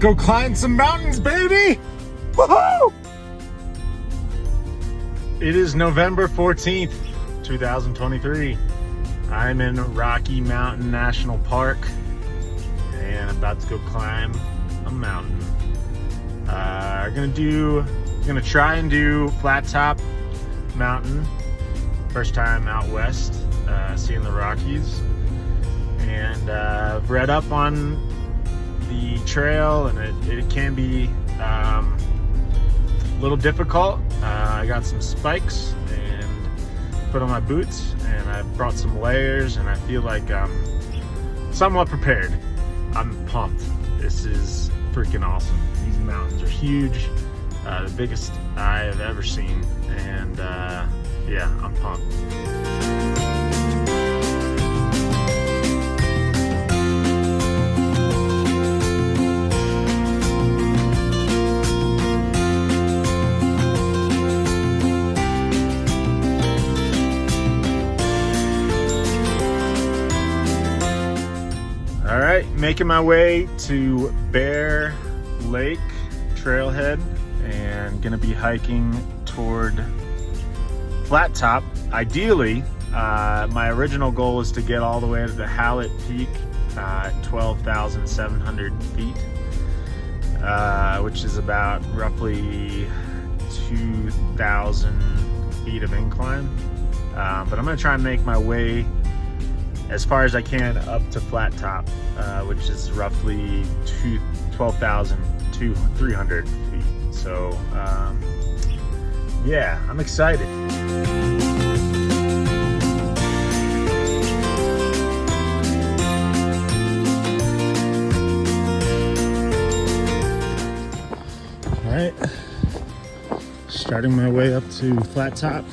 go climb some mountains, baby! Woohoo! It is November 14th, 2023. I'm in Rocky Mountain National Park and I'm about to go climb a mountain. Gonna try and do Flattop Mountain. First time out west, seeing the Rockies. And I've read up on the trail and it can be a little difficult. I got some spikes and put on my boots, and I brought some layers, and I feel like I'm somewhat prepared. I'm pumped. This is freaking awesome. These mountains are huge, the biggest I have ever seen, and yeah, I'm pumped. All right, making my way to Bear Lake trailhead and gonna be hiking toward Flattop. Ideally, my original goal is to get all the way to the Hallett Peak at 12,700 feet, which is about roughly 2,000 feet of incline. But I'm gonna try and make my way as far as I can up to Flattop, which is roughly 12,300 feet. So yeah, I'm excited. All right, starting my way up to Flattop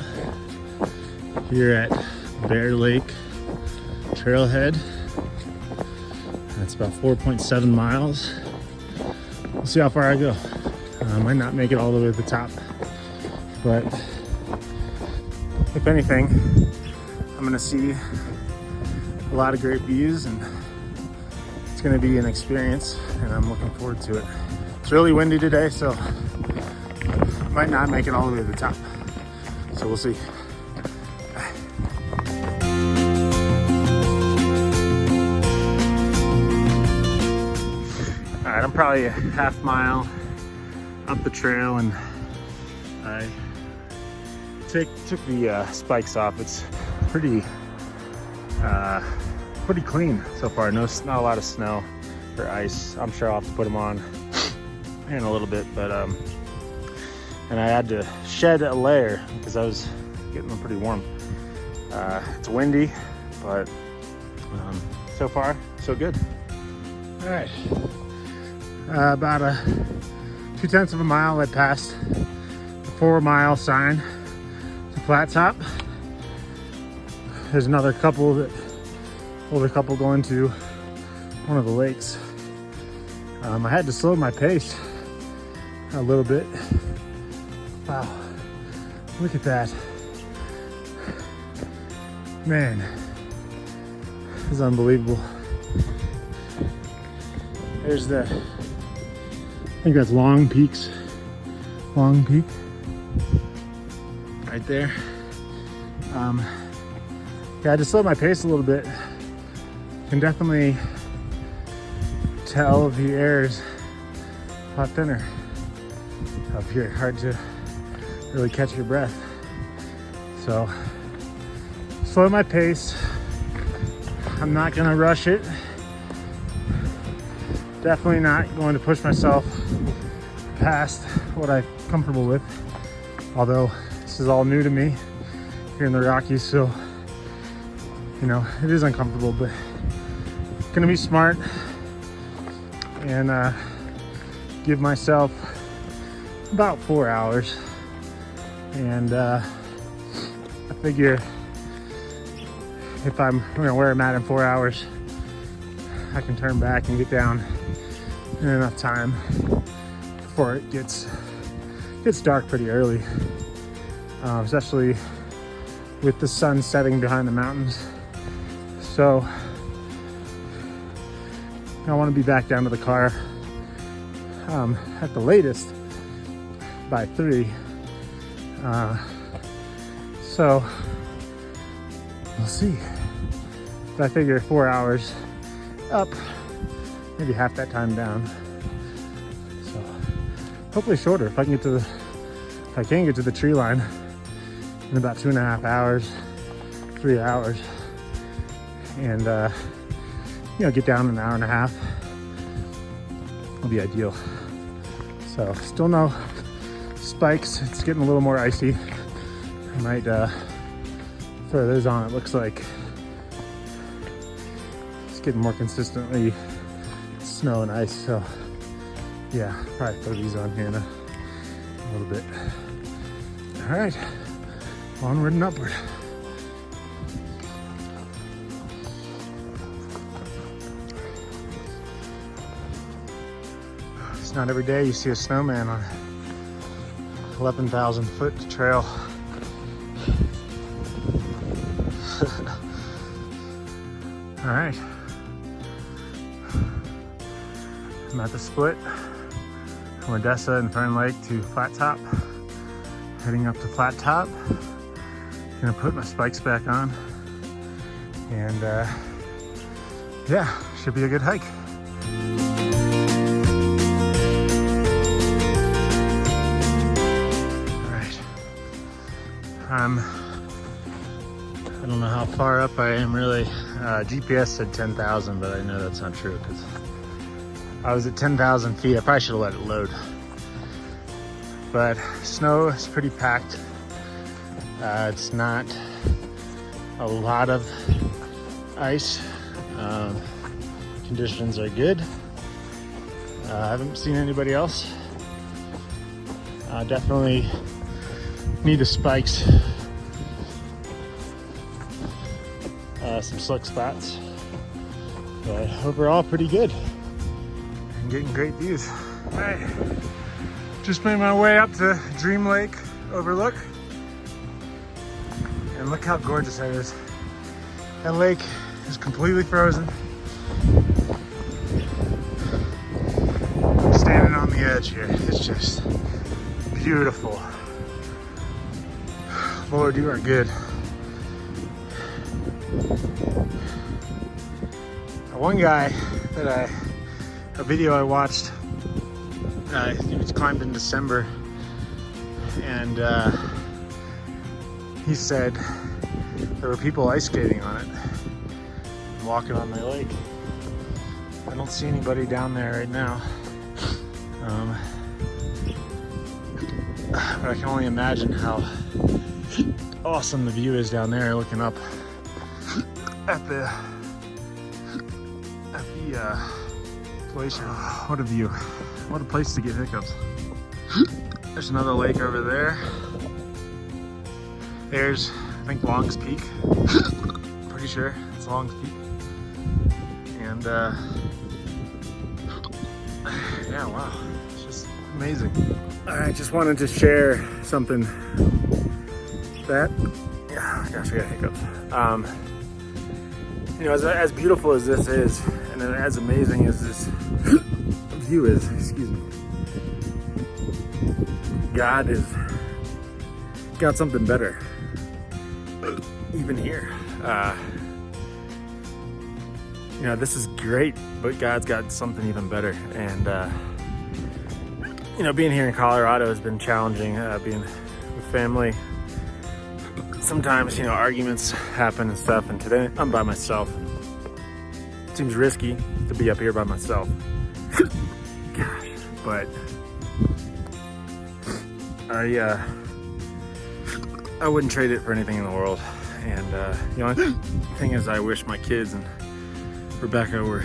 here at Bear Lake trailhead. That's about 4.7 miles. We'll see how far I go. I might not make it all the way to the top, but if anything, I'm gonna see a lot of great views, and it's gonna be an experience, and I'm looking forward to it. It's really windy today, so I might not make it all the way to the top, so we'll see. All right, I'm probably a half mile up the trail, and I took the spikes off. It's pretty clean so far. Not a lot of snow or ice. I'm sure I'll have to put them on in a little bit, but and I had to shed a layer because I was getting them pretty warm. It's windy, but so far so good. All right. About 2/10 of a mile, I passed the 4-mile sign to Flattop. There's another older couple going to one of the lakes. I had to slow my pace a little bit. Wow, look at that. Man, this is unbelievable. There's I think that's Long Peak right there. Yeah, I just slowed my pace a little bit. Can definitely tell the air is a lot thinner up here. Hard to really catch your breath. So slow my pace. I'm not gonna rush it. Definitely not going to push myself past what I'm comfortable with, although this is all new to me here in the Rockies, so you know, it is uncomfortable, but gonna be smart and give myself about 4 hours, and I figure if I'm where I'm at in 4 hours, I can turn back and get down in enough time before it gets dark pretty early, especially with the sun setting behind the mountains. So I want to be back down to the car at the latest by 3. So we'll see. But I figure 4 hours up, maybe half that time down. So hopefully shorter. If I can get to the tree line in about 2.5 hours, 3 hours, and get down in an hour and a half, will be ideal. So still no spikes. It's getting a little more icy. I might throw those on. It looks like it's getting more consistently snow and ice. So yeah, probably throw these on here in a little bit. All right, onward and upward. It's not every day you see a snowman on 11,000 foot trail. All right, I'm at the split from Odessa and Fern Lake to Flattop. Heading up to Flattop. Gonna put my spikes back on, and yeah, should be a good hike. I don't know how far up I am really. GPS said 10,000, but I know that's not true because I was at 10,000 feet. I probably should have let it load. But snow is pretty packed. It's not a lot of ice. Conditions are good. I haven't seen anybody else. Definitely need the spikes. Some slick spots, but overall pretty good. I'm getting great views. All right, just made my way up to Dream Lake Overlook, and look how gorgeous that is. That lake is completely frozen. I'm standing on the edge here. It's just beautiful. Lord, you are good. One guy a video I watched, he was climbed in December, and he said there were people ice skating on it, and walking on my lake. I don't see anybody down there right now, but I can only imagine how awesome the view is down there, looking up at the glacier. What a view. What a place to get hiccups. There's another lake over there. There's, I think, Long's Peak. Pretty sure it's Long's Peak. And yeah, wow, it's just amazing. All right, just wanted to share something that, yeah, gosh, I got hiccups. As beautiful as this is, and as amazing as this view is, excuse me, God has got something better, even here. This is great, but God's got something even better. And, being here in Colorado has been challenging, being with family. Sometimes, arguments happen and stuff, and today I'm by myself. It seems risky to be up here by myself. Gosh, but I wouldn't trade it for anything in the world. And the only thing is, I wish my kids and Rebecca were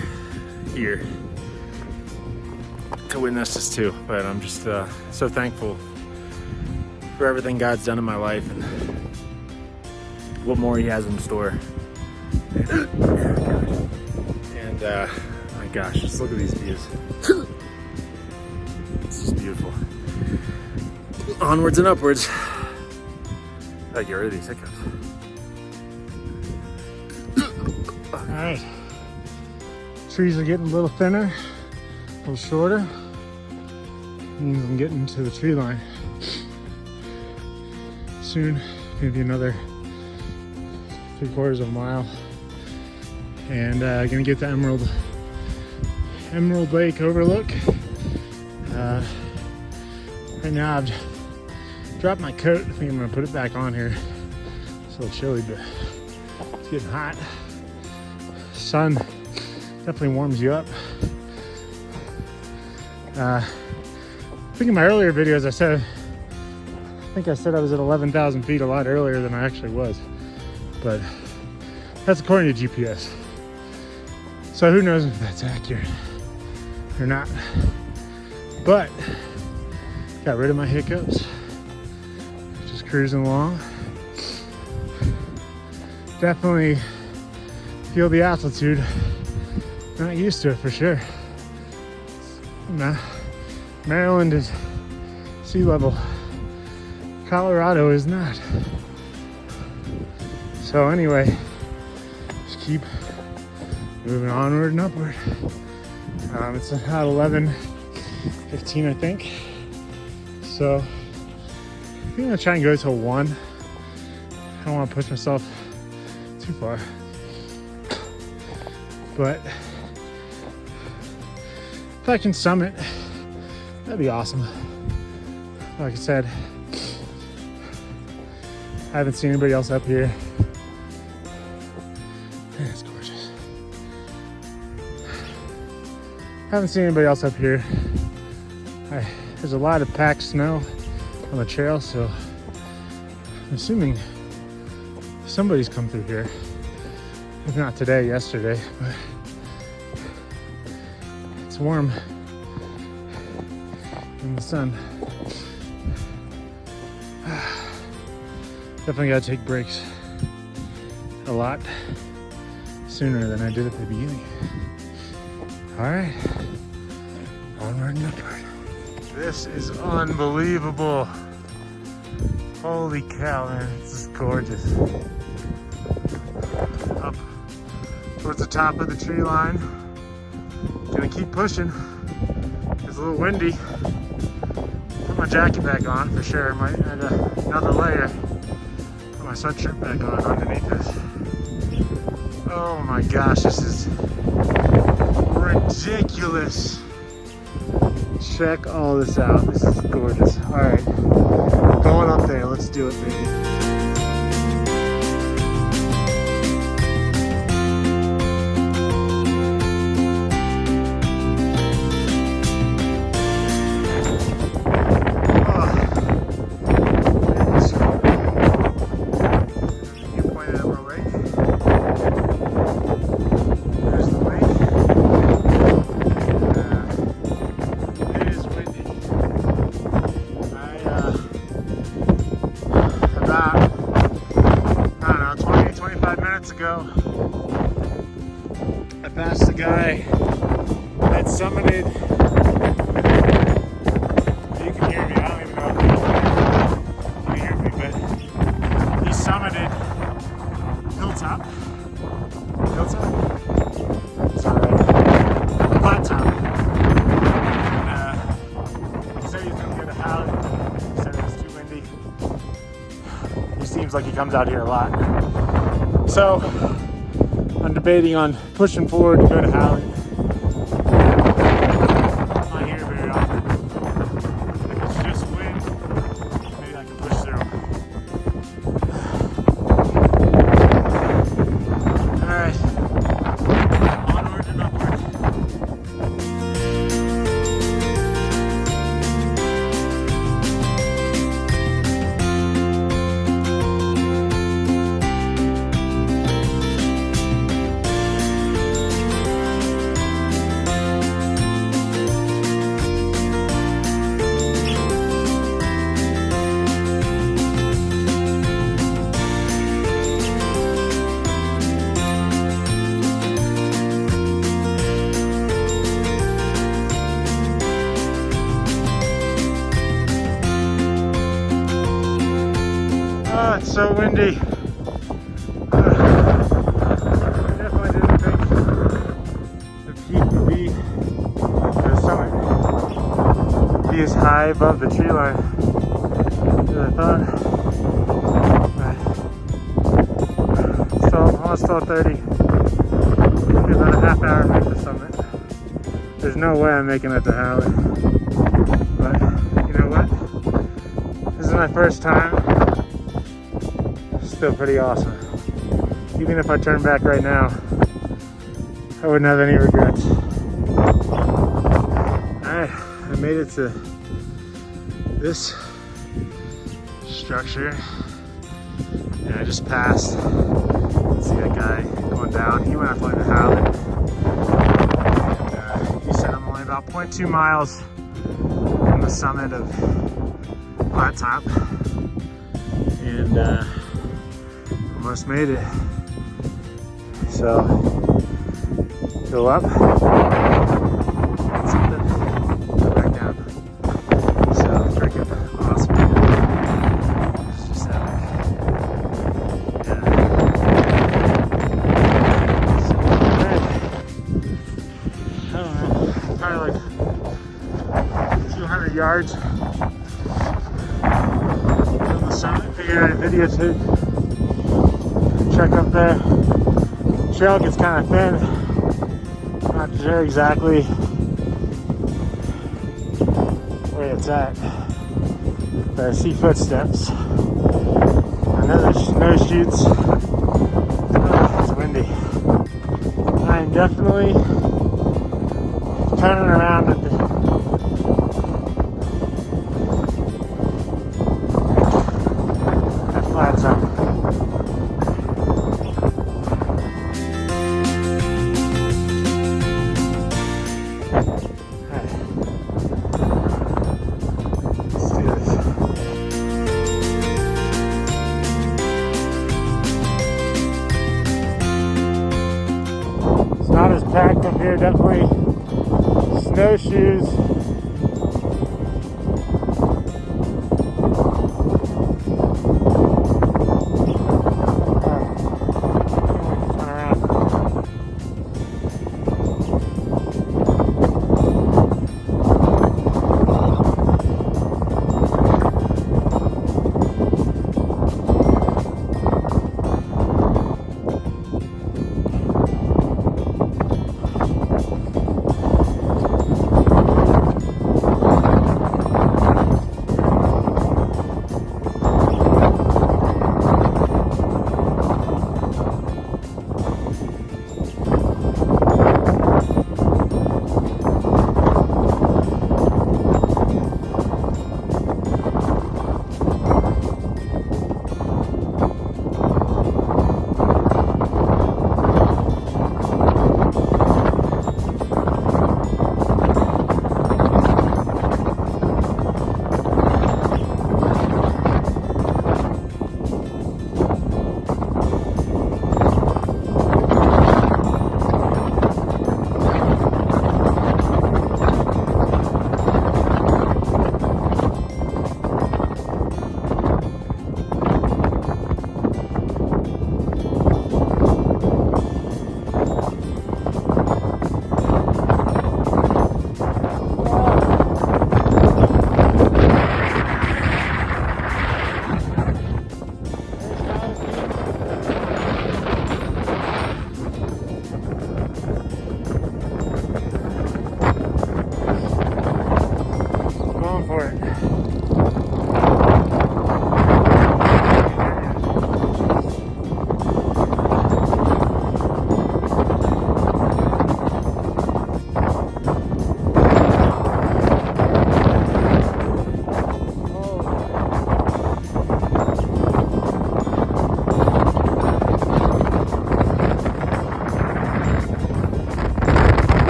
here to witness this too. But I'm just so thankful for everything God's done in my life and what more He has in store. And my gosh, just look at these views. It's just beautiful. Onwards and upwards. I get rid of these hiccups. All right. Trees are getting a little thinner, a little shorter. means I'm getting to the tree line soon. Maybe another 3/4 of a mile, and gonna get the Emerald Lake overlook. Right now I've dropped my coat. I think I'm gonna put it back on here. It's a little chilly, but it's getting hot. Sun definitely warms you up. I think in my earlier videos I think I said I was at 11,000 feet a lot earlier than I actually was, but that's according to GPS. So who knows if that's accurate or not. But got rid of my hiccups. Just cruising along. Definitely feel the altitude. Not used to it for sure. Maryland is sea level. Colorado is not. So anyway, just keep moving onward and upward. It's about 11:15, I think. So I think I'm gonna try and go till 1. I don't want to push myself too far, but if I can summit, that'd be awesome. Like I said, I haven't seen anybody else up here. Man, it's gorgeous. Haven't seen anybody else up here. There's a lot of packed snow on the trail, so I'm assuming somebody's come through here. If not today, yesterday, but it's warm in the sun. Definitely gotta take breaks a lot sooner than I did at the beginning. All right, onward and upward. This is unbelievable. Holy cow, man, this is gorgeous. Up towards the top of the tree line. Gonna keep pushing. It's a little windy. Put my jacket back on for sure. Might add another layer. Put my sweatshirt back on underneath this. Oh my gosh, this is ridiculous. Check all this out. This is gorgeous. All right, going up there. Let's do it, baby. Ago, I passed the guy that summited. You can hear me. I don't even know if you can hear me, but he summited Hilltop. Sorry, Flattop. And he said he was going to get a howling. He said it was too windy. He seems like he comes out here a lot. So I'm debating on pushing forward to go to Howley. I'm not here very often. If it's just wind, maybe I can push through. Alright, onward and upward. It's so windy. Definitely didn't think the peak would be, the summit, be as high high above the tree line as I thought. Still, almost still 30. Maybe about a half hour to make the summit. There's no way I'm making it to Howley. But you know what? This is my first time. Still pretty awesome. Even if I turn back right now, I wouldn't have any regrets. Alright, I made it to this structure. And I just passed. See that guy going down. He went up like the Howley. And he said I'm only about 0.2 miles from the summit of Flattop. And almost made it. So go up, something, go back down. So freaking awesome. It's just epic. Yeah. So, I don't know, probably like 200 yards from the summit. Figured out a video to check up there. Trail gets kind of thin. Not sure exactly where it's at, but I see footsteps. I know there's snowshoes. Oh, it's windy. I'm definitely turning around at that flat zone. Not as packed up here, definitely snowshoes